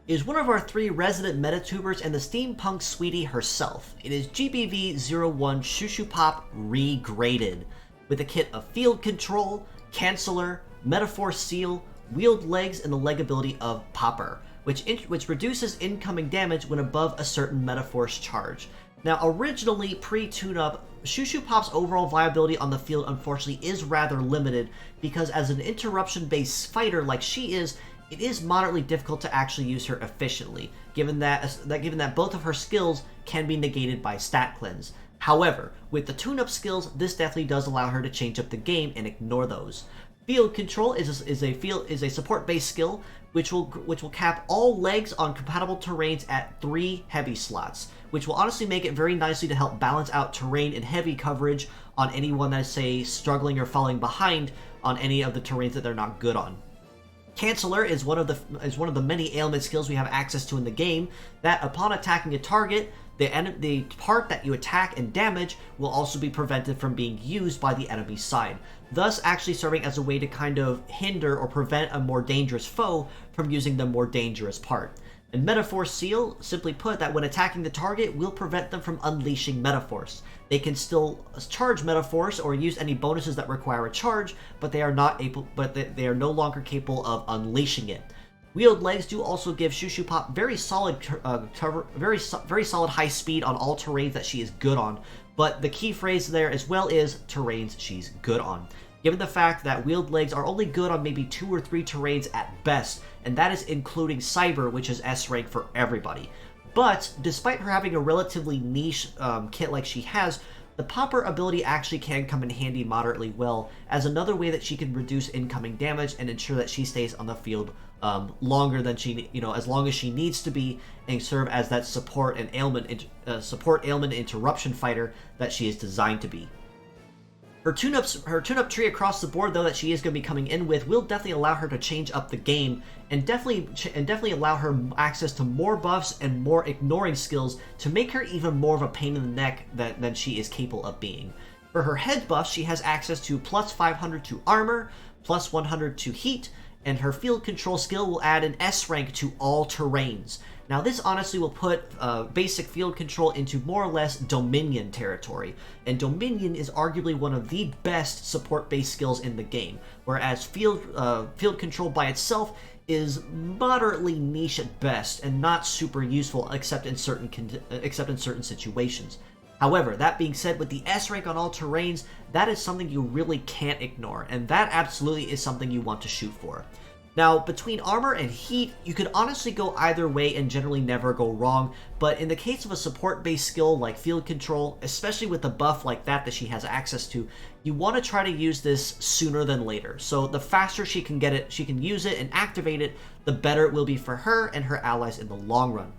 is one of our 3 resident metatubers and the Steampunk Sweetie herself. It is GBV01 Shushu Pop REGRADED, with a kit of Field Control, Canceller, Metaphor Seal, Wheeled Legs, and the leg ability of Popper, which reduces incoming damage when above a certain Metaphor's charge. Now, originally, pre-tune-up, Shushu Pop's overall viability on the field unfortunately is rather limited, because as an interruption-based fighter like she is, it is moderately difficult to actually use her efficiently, given that both of her skills can be negated by stat cleanse. However, with the tune-up skills, this definitely does allow her to change up the game and ignore those. Field Control is a support-based skill, which will cap all legs on compatible terrains at 3 heavy slots, which will honestly make it very nicely to help balance out terrain and heavy coverage on anyone that is, say, struggling or falling behind on any of the terrains that they're not good on. Canceller is one of the many ailment skills we have access to in the game that, upon attacking a target, the part that you attack and damage will also be prevented from being used by the enemy side, thus actually serving as a way to kind of hinder or prevent a more dangerous foe from using the more dangerous part. And Metaphor Seal, simply put, that when attacking the target will prevent them from unleashing Metaphors. They can still charge Metaphors or use any bonuses that require a charge, but they are no longer capable of unleashing it. Wheeled Legs do also give Shushu Pop very solid very solid high speed on all terrains that she is good on, but the key phrase there as well is terrains she's good on, given the fact that Wheeled Legs are only good on maybe 2 or 3 terrains at best, and that is including Cyber, which is S rank for everybody. But despite her having a relatively niche kit like she has, the Popper ability actually can come in handy moderately well as another way that she can reduce incoming damage and ensure that she stays on the field longer than as long as she needs to be, and serve as that support ailment interruption fighter that she is designed to be. Her tune-up tree across the board, though, that she is going to be coming in with, will definitely allow her to change up the game and definitely allow her access to more buffs and more ignoring skills to make her even more of a pain in the neck than she is capable of being. For her head buff, she has access to plus 500 to armor, plus 100 to heat, and her field control skill will add an S rank to all terrains. Now, this honestly will put basic field control into more or less Dominion territory, and Dominion is arguably one of the best support-based skills in the game, whereas field control by itself is moderately niche at best and not super useful except in certain situations. However, that being said, with the S rank on all terrains, that is something you really can't ignore, and that absolutely is something you want to shoot for. Now, between armor and heat, you could honestly go either way and generally never go wrong, but in the case of a support-based skill like field control, especially with a buff like that she has access to, you want to try to use this sooner than later. So the faster she can get it, she can use it and activate it, the better it will be for her and her allies in the long run.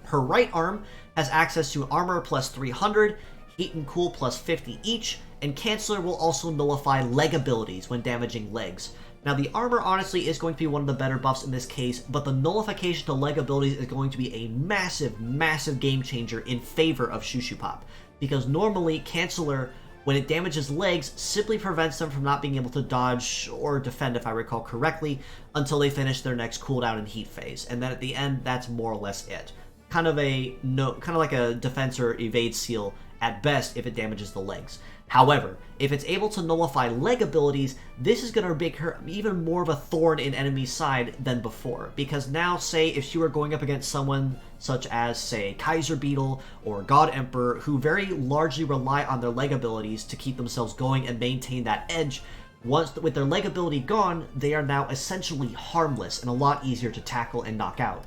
Her right arm has access to armor plus 300, heat and cool plus 50 each, and Canceller will also nullify leg abilities when damaging legs. Now, the armor honestly is going to be one of the better buffs in this case, but the nullification to leg abilities is going to be a massive, massive game changer in favor of Shushu Pop, because normally Canceller, when it damages legs, simply prevents them from not being able to dodge or defend, if I recall correctly, until they finish their next cooldown and heat phase, and then at the end, that's more or less it. Kind of like a defense or evade seal at best if it damages the legs. However, if it's able to nullify leg abilities, this is going to make her even more of a thorn in enemy's side than before, because now, say, if she were going up against someone such as, say, Kaiser Beetle or God Emperor, who very largely rely on their leg abilities to keep themselves going and maintain that edge, once with their leg ability gone, they are now essentially harmless and a lot easier to tackle and knock out.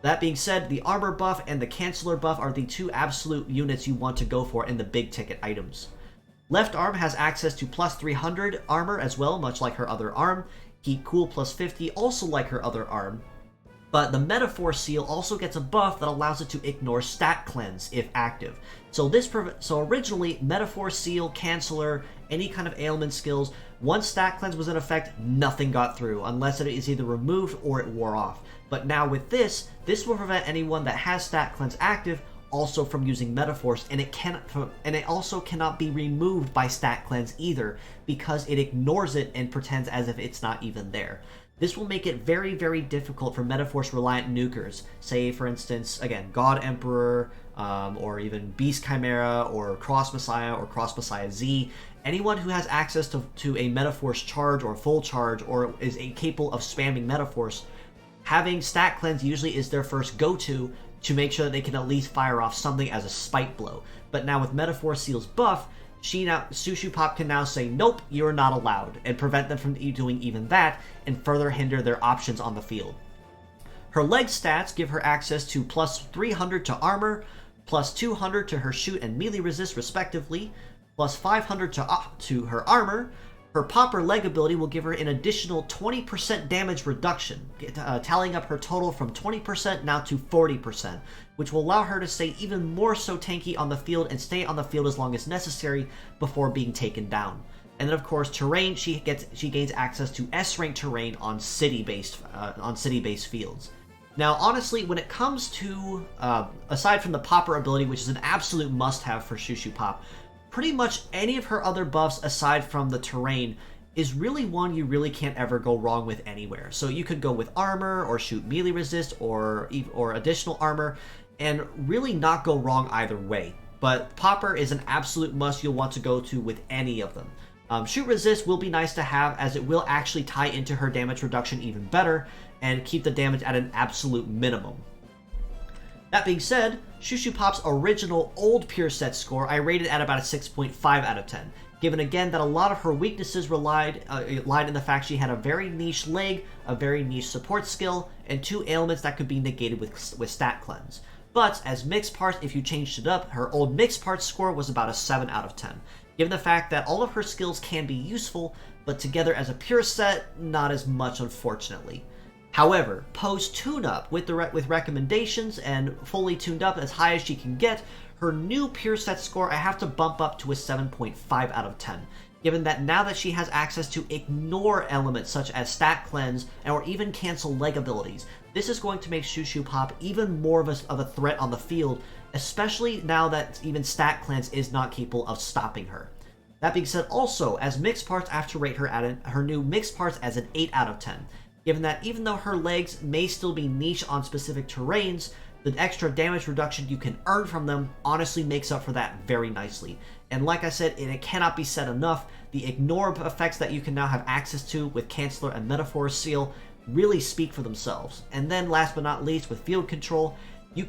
That being said, the armor buff and the Canceller buff are the 2 absolute units you want to go for in the big ticket items. Left arm has access to plus 300 armor as well, much like her other arm. Heat Cool plus 50, also like her other arm. But the Metaphor Seal also gets a buff that allows it to ignore Stat Cleanse if active. So originally, Metaphor Seal, Canceller, any kind of ailment skills, once Stat Cleanse was in effect, nothing got through, unless it is either removed or it wore off. But now with this will prevent anyone that has Stat Cleanse active also from using Metaphors, and it also cannot be removed by Stat Cleanse either, because it ignores it and pretends as if it's not even there. This will make it very, very difficult for Metaforce-reliant nukers, say, for instance, again, God Emperor, or even Beast Chimera, or Cross Messiah, or Cross Messiah Z. Anyone who has access to a Metaforce charge, or full charge, or is capable of spamming Metaforce, having Stat Cleanse usually is their first go-to to make sure that they can at least fire off something as a spite blow. But now with Metaforce Seal's buff, Shushu Pop can now say, nope, you're not allowed, and prevent them from doing even that, and further hinder their options on the field. Her leg stats give her access to plus 300 to armor, plus 200 to her shoot and melee resist respectively, plus 500 to her armor. Her popper leg ability will give her an additional 20% damage reduction, tallying up her total from 20% now to 40%, which will allow her to stay even more so tanky on the field and stay on the field as long as necessary before being taken down. And then of course terrain, she gains access to S-rank terrain on city-based fields. Now honestly, when it comes to, aside from the popper ability, which is an absolute must-have for Shushu Pop, pretty much any of her other buffs aside from the terrain is really one you really can't ever go wrong with anywhere. So you could go with armor, or shoot melee resist, or additional armor, and really not go wrong either way. But popper is an absolute must you'll want to go to with any of them. Shoot resist will be nice to have, as it will actually tie into her damage reduction even better, and keep the damage at an absolute minimum. That being said, Shushu Pop's original old pure set score I rated at about a 6.5 out of 10, given again that a lot of her weaknesses lied in the fact she had a very niche leg, a very niche support skill, and 2 ailments that could be negated with Stat Cleanse. But as mixed parts, if you changed it up, her old mixed parts score was about a 7 out of 10, given the fact that all of her skills can be useful, but together as a pure set, not as much unfortunately. However, post-tune-up, with recommendations and fully tuned up as high as she can get, her new pure set score I have to bump up to a 7.5 out of 10, given that now that she has access to ignore elements such as Stat Cleanse or even cancel leg abilities, this is going to make Shushu Pop even more of a threat on the field, especially now that even Stat Cleanse is not capable of stopping her. That being said, also, as mixed parts, I have to rate her new mixed parts as an 8 out of 10. Given that even though her legs may still be niche on specific terrains, the extra damage reduction you can earn from them honestly makes up for that very nicely. And like I said, and it cannot be said enough, the ignore effects that you can now have access to with Canceller and Metaforce Seal really speak for themselves. And then last but not least, with field control, you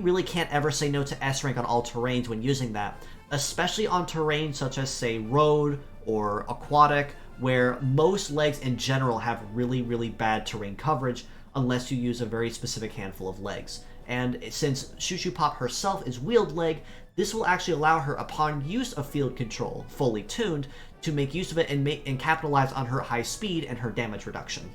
really can't ever say no to S-rank on all terrains when using that, especially on terrains such as, say, road or aquatic, where most legs in general have really, really bad terrain coverage unless you use a very specific handful of legs. And since Shushu Pop herself is wheeled leg, this will actually allow her, upon use of field control fully tuned, to make use of it and capitalize on her high speed and her damage reduction.